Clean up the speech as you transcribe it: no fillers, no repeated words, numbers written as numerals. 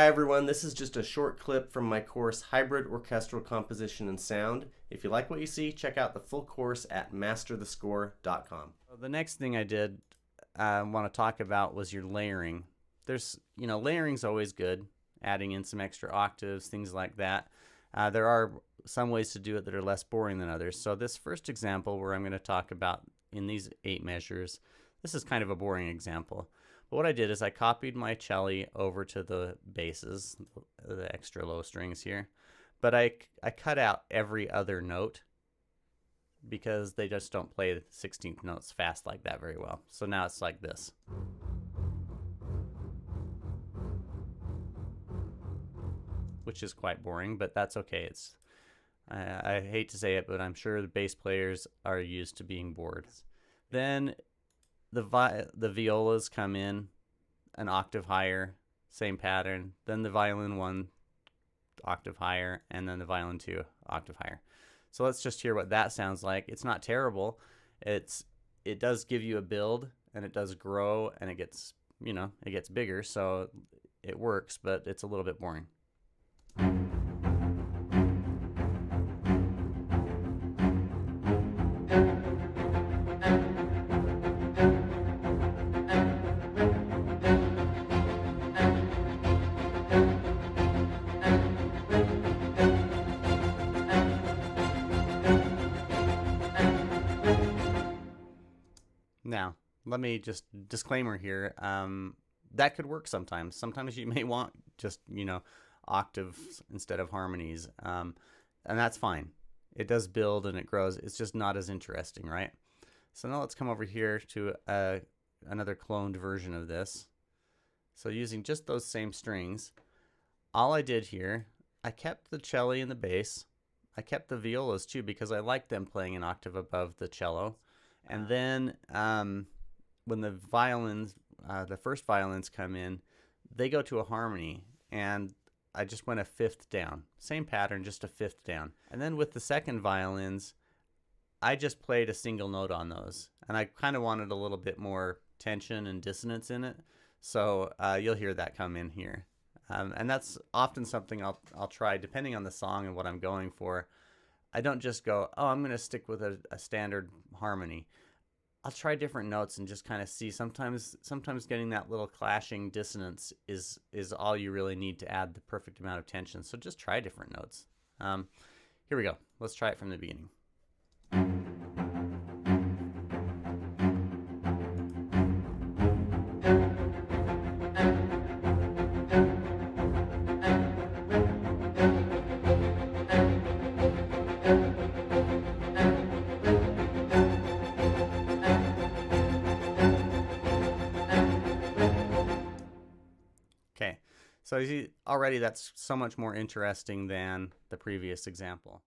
everyone, this is just a short clip from my course Hybrid Orchestral Composition and Sound. If you like what you see, check out the full course at masterthescore.com. The next thing I did want to talk about was your layering. Layering's always good, adding in some extra octaves, things like that. There are some ways to do it that are less boring than others. So this first example where I'm going to talk about in these 8 measures, this is kind of a boring example. But what I did is I copied my cello over to the basses, the extra low strings here. But I cut out every other note because they just don't play the 16th notes fast like that very well. So now it's like this. Which is quite boring, but that's okay. I hate to say it, but I'm sure the bass players are used to being bored. Then the violas come in an octave higher, same pattern. Then the violin 1 octave higher, and then the violin 2 octave higher. So let's just hear what that sounds like. It's not terrible. It does give you a build, and it does grow, and it gets bigger, so it works, but it's a little bit boring. Now, let me just disclaimer here. That could work sometimes. Sometimes you may want just, octaves instead of harmonies. And that's fine. It does build and it grows. It's just not as interesting, right? So now let's come over here to another cloned version of this. So using just those same strings, all I did here, I kept the cello and the bass. I kept the violas too because I like them playing an octave above the cello. And then when the violins, the first violins come in, they go to a harmony, and I just went a fifth down. Same pattern, just a fifth down. And then with the second violins, I just played a single note on those, and I kind of wanted a little bit more tension and dissonance in it. So you'll hear that come in here. And that's often something I'll try depending on the song and what I'm going for. I don't just go, oh, I'm going to stick with a standard harmony. I'll try different notes and just kind of see. Sometimes getting that little clashing dissonance is all you really need to add the perfect amount of tension. So just try different notes. Here we go. Let's try it from the beginning. Okay, so you see already that's so much more interesting than the previous example.